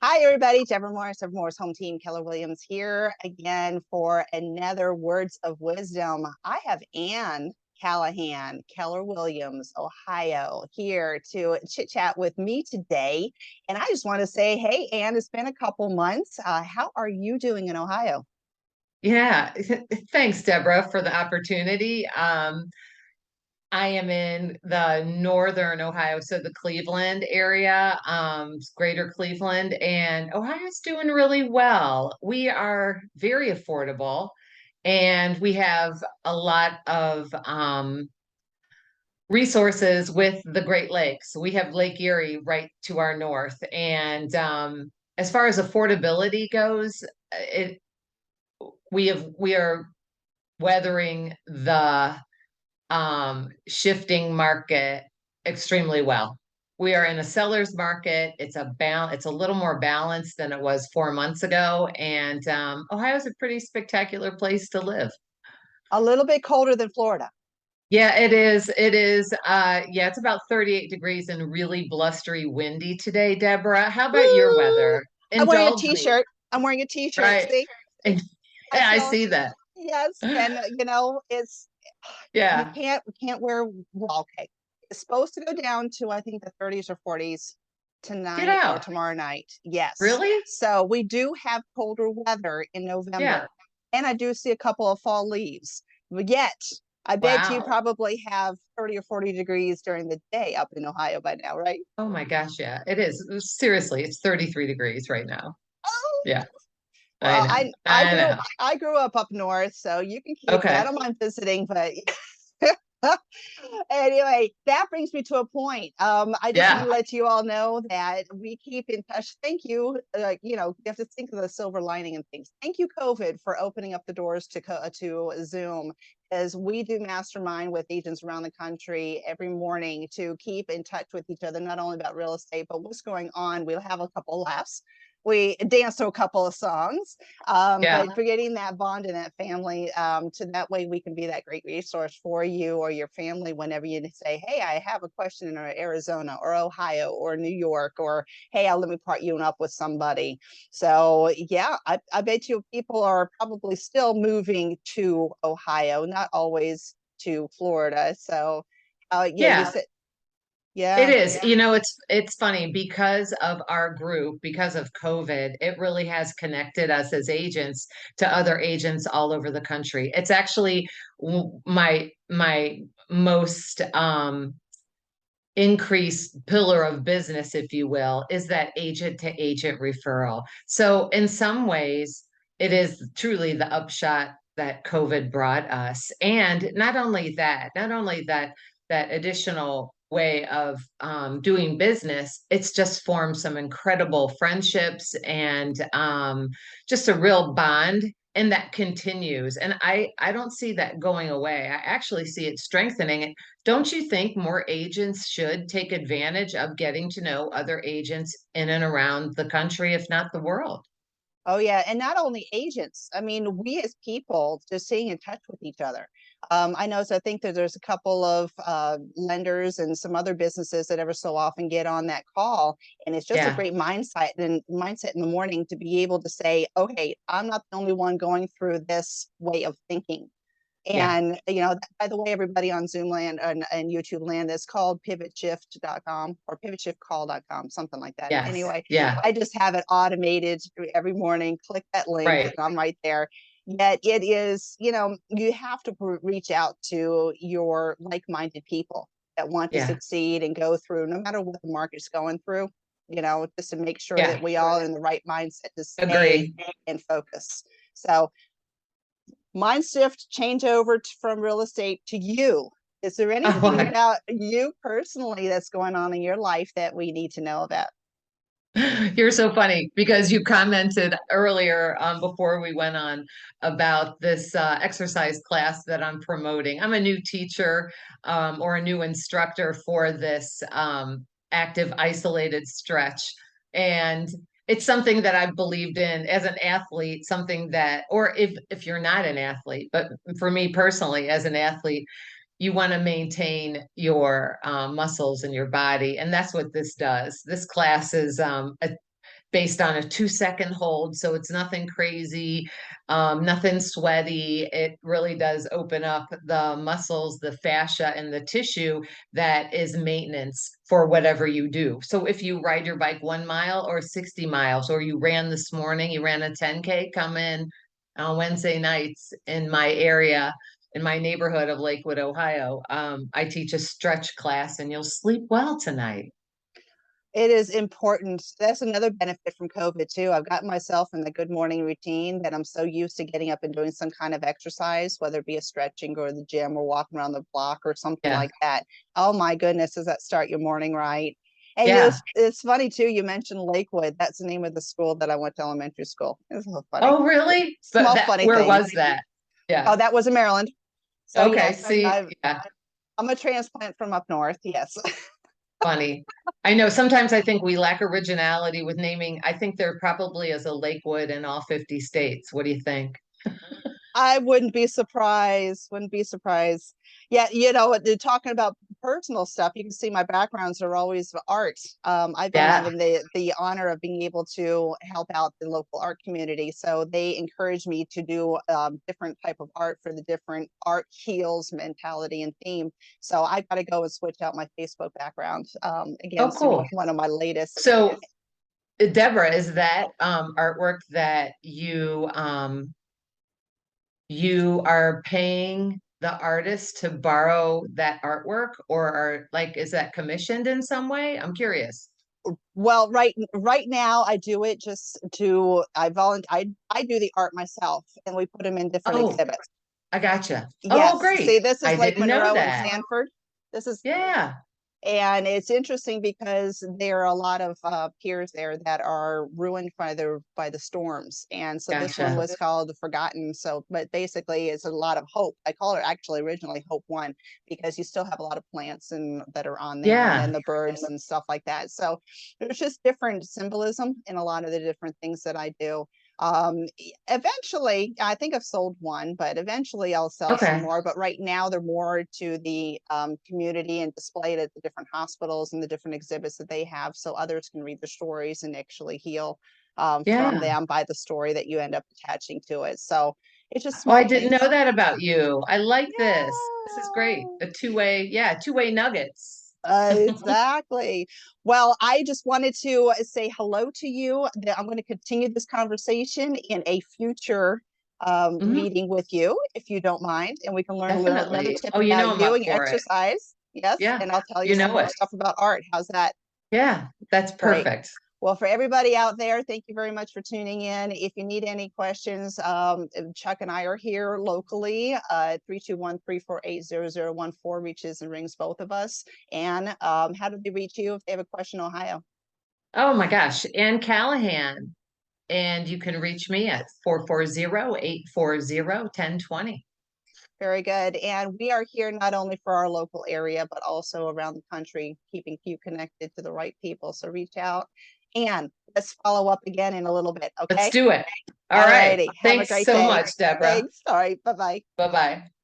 Hi, everybody. Deborah Morris of Morris Home Team, Keller Williams here again for another Words of Wisdom. I have Anne Callahan, Keller Williams, Ohio, here to chit chat with me today. And I just want to say, hey, Anne, it's been a couple months. How are you doing in Ohio? Yeah, thanks, Deborah, for the opportunity. I am in the northern Ohio, so the Cleveland area, greater Cleveland, and Ohio's doing really well. We are very affordable, and we have a lot of resources with the Great Lakes. We have Lake Erie right to our north, and as far as affordability goes, it we are weathering the shifting market extremely well. We are in a seller's market. It's a little more balanced than it was 4 months ago, and Ohio's a pretty spectacular place to live. A little bit colder than Florida. Yeah, it is. It is. Yeah, it's about 38 degrees and really blustery windy today, Deborah. How about your Woo! weather? I'm wearing a Indulge me, t-shirt. I'm wearing a t-shirt. right? See, And I yeah, I feel see that. yes, and it's you Yeah, can't wear well, okay. It's supposed to go down to I think the 30s or 40s get tonight or out. tomorrow night. Yes. Really? So we do have colder weather in Yeah. November. And I do see a couple of fall leaves. But yet, I bet you Wow. probably have 30 or 40 degrees during the day up in Ohio by now, right? Oh my gosh, yeah, it is. Seriously, it's 33 degrees right now. Oh, Yeah, I well, know. I I grew know. I grew up north, so you can keep it. I Okay. don't mind visiting, but anyway, that brings me to a point. I just want Yeah. to let you all know that we keep in touch. Thank you. You have to think of the silver lining and things. Thank you, COVID, for opening up the doors to Zoom, as we do mastermind with agents around the country every morning to keep in touch with each other, not only about real estate, but what's going on. We'll have a couple laughs. We dance to a couple of songs, Yeah. but creating that bond and that family, to that way we can be that great resource for you or your family whenever you say, hey, I have a question in Arizona or Ohio or New York, or hey, let me part you up with somebody. So yeah, I bet you people are probably still moving to Ohio, not always to Florida. So yeah, you Yeah. said, It yeah. is. You know, it's funny because of our group, because of COVID, it really has connected us as agents to other agents all over the country. It's actually my most increased pillar of business, if you will, is that agent to agent referral. So in some ways, it is truly the upshot that COVID brought us. And not only that, that additional way of doing business, it's just formed some incredible friendships and just a real bond. And that continues. And I don't see that going away. I actually see it strengthening. Don't you think more agents should take advantage of getting to know other agents in and around the country, if not the world? Oh yeah, and not only agents. I mean, we as people just staying in touch with each other. I know, so I think that there's a couple of lenders and some other businesses that ever so often get on that call, and it's just a Yeah, great mindset in the morning to be able to say, okay, I'm not the only one going through this way of thinking. yeah. And by the way, everybody on Zoom land and YouTube land, that's called pivotshift.com or pivotshiftcall.com, something like that. Yes. Anyway, Yeah. I just have it automated every morning. Click that link, and Right. I'm right there. Yet it is, you have to reach out to your like-minded people that want to Yeah. succeed and go through, no matter what the market's going through, just to make sure Yeah. that we all are in the right mindset to stay Agree. and focus. So mind shift change over from real estate to you. Is there anything Oh, about you personally that's going on in your life that we need to know about? you're so funny because you commented earlier before we went on about this exercise class that I'm promoting. I'm a new teacher or a new instructor for this active isolated stretch. And it's something that I've believed in as an athlete, something that, or if you're not an athlete, but for me personally, as an athlete, you want to maintain your muscles and your body. And that's what this does. This class is based on a 2-second hold. So it's nothing crazy, nothing sweaty. It really does open up the muscles, the fascia, and the tissue that is maintenance for whatever you do. So if you ride your bike 1 mile or 60 miles, or you ran this morning, you ran a 10K, come in on Wednesday nights in my area, in my neighborhood of Lakewood, Ohio. I teach a stretch class and you'll sleep well tonight. It is important. That's another benefit from COVID too. I've gotten myself in the good morning routine that I'm so used to getting up and doing some kind of exercise, whether it be a stretching or the gym or walking around the block or something Yeah. like that. Oh my goodness, does that start your morning right? And Yeah. it's funny too. You mentioned Lakewood. That's the name of the school that I went to elementary school. It's so funny. Oh, really? But Small that, funny where things. was that? Oh, Yeah. that was in Maryland. So Okay. yes, See, yeah, I'm a transplant from up north. Yes. funny. I know sometimes I think we lack originality with naming. I think there probably is a Lakewood in all 50 states. What do you think? I wouldn't be surprised. Wouldn't be surprised. Yeah, they're talking about personal stuff. You can see my backgrounds are always art. I've been Yeah. having the honor of being able to help out the local art community. So they encourage me to do different type of art for the different art heals mentality and theme. So I got to go and switch out my Facebook background again Oh, soon with cool. one of my latest. So, Deborah, is that artwork that you are paying the artist to borrow that artwork, or are like, is that commissioned in some way? I'm curious. Well, right now I do it just to I do the art myself and we put them in different Oh, exhibits. I gotcha. Oh, Yes. See, great. this is I Lake didn't know Monroe and that. Sanford. This is Yeah, And it's interesting because there are a lot of piers there that are ruined by the storms. And so this one gotcha. was called the Forgotten. So, but basically, it's a lot of hope. I call it actually originally Hope One because you still have a lot of plants and that are on there, and Yeah. then the birds and stuff like that. So there's just different symbolism in a lot of the different things that I do. Eventually, I think I've sold one, but eventually I'll sell some Okay. more. But right now, they're more to the community and displayed at the different hospitals and the different exhibits that they have, so others can read the stories and actually heal from Yeah. them by the story that you end up attaching to it. So it's just Oh, I small didn't things. know that about you. I like this. This is great. Yeah. A two-way, yeah, two-way nuggets. Exactly. Well, I just wanted to say hello to you. That I'm going to continue this conversation in a future Mhm. meeting with you, if you don't mind, and we can learn a little another Definitely. tip Oh, you know about I'm you up and your for it. exercise. Yes, Yeah, and I'll tell you you some know more it. stuff about art. How's that? Yeah, that's Great. perfect. Well, for everybody out there, thank you very much for tuning in. If you need any questions, Chuck and I are here locally. 321-348-0014 reaches and rings both of us. And how do they reach you if they have a question, Ohio? Oh my gosh, Anne Callahan. And you can reach me at 440-840-1020. Very good. And we are here not only for our local area, but also around the country, keeping you connected to the right people. So reach out and let's follow up again in a little bit. Let's Okay. do it. All All right. righty. Have a Thanks great so day. much, Deborah. Thanks. All right. Bye bye. Bye-bye.